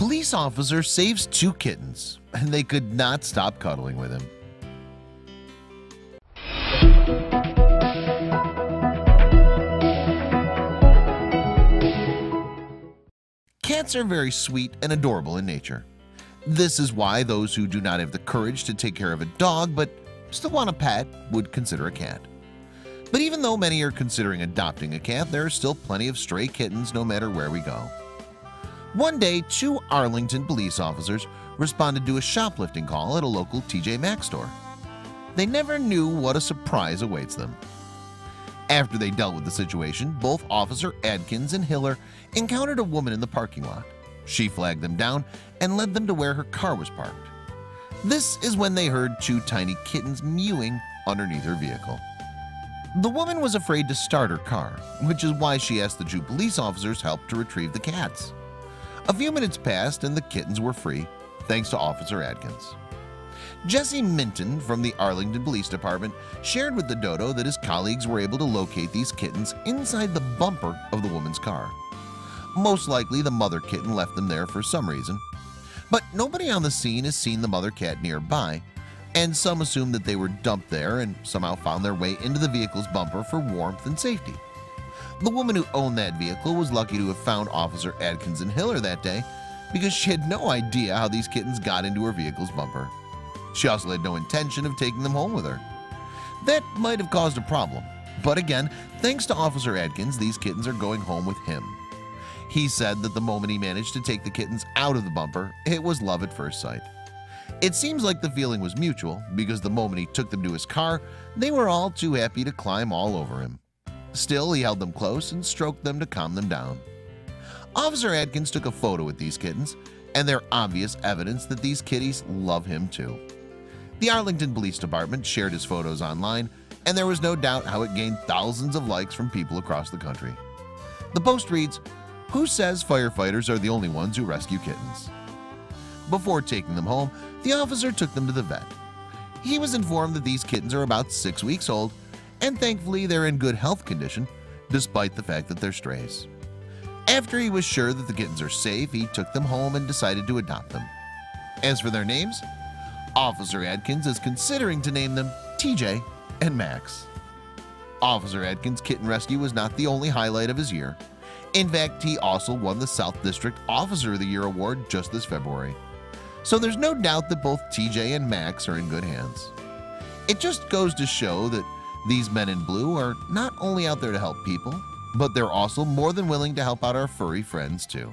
Police officer saves 2 kittens, and they could not stop cuddling with him. Cats are very sweet and adorable in nature. This is why those who do not have the courage to take care of a dog but still want a pet would consider a cat. But even though many are considering adopting a cat, there are still plenty of stray kittens no matter where we go. One day, 2 Arlington police officers responded to a shoplifting call at a local TJ Maxx store. They never knew what a surprise awaits them. After they dealt with the situation, both Officer Adkins and Hiller encountered a woman in the parking lot. She flagged them down and led them to where her car was parked. This is when they heard 2 tiny kittens mewing underneath her vehicle. The woman was afraid to start her car, which is why she asked the 2 police officers help to retrieve the cats. A few minutes passed and the kittens were free, thanks to Officer Adkins. Jesse Minton from the Arlington Police Department shared with the Dodo that his colleagues were able to locate these kittens inside the bumper of the woman's car. Most likely the mother kitten left them there for some reason, but nobody on the scene has seen the mother cat nearby, and some assume that they were dumped there and somehow found their way into the vehicle's bumper for warmth and safety. The woman who owned that vehicle was lucky to have found Officer Adkins and Hiller that day because she had no idea how these kittens got into her vehicle's bumper. She also had no intention of taking them home with her. That might have caused a problem, but again, thanks to Officer Adkins, these kittens are going home with him. He said that the moment he managed to take the kittens out of the bumper, it was love at first sight. It seems like the feeling was mutual because the moment he took them to his car, they were all too happy to climb all over him. Still, he held them close and stroked them to calm them down. Officer Adkins took a photo with these kittens, and they're obvious evidence that these kitties love him too. The Arlington Police Department shared his photos online, and there was no doubt how it gained thousands of likes from people across the country. The post reads, "Who says firefighters are the only ones who rescue kittens?" Before taking them home, the officer took them to the vet. He was informed that these kittens are about 6 weeks old, and thankfully they're in good health condition, despite the fact that they're strays. After he was sure that the kittens are safe, he took them home and decided to adopt them. As for their names, Officer Adkins is considering to name them TJ and Max. Officer Adkins' kitten rescue was not the only highlight of his year. In fact, he also won the South District Officer of the Year award just this February. So there's no doubt that both TJ and Max are in good hands. It just goes to show that these men in blue are not only out there to help people, but they're also more than willing to help out our furry friends too.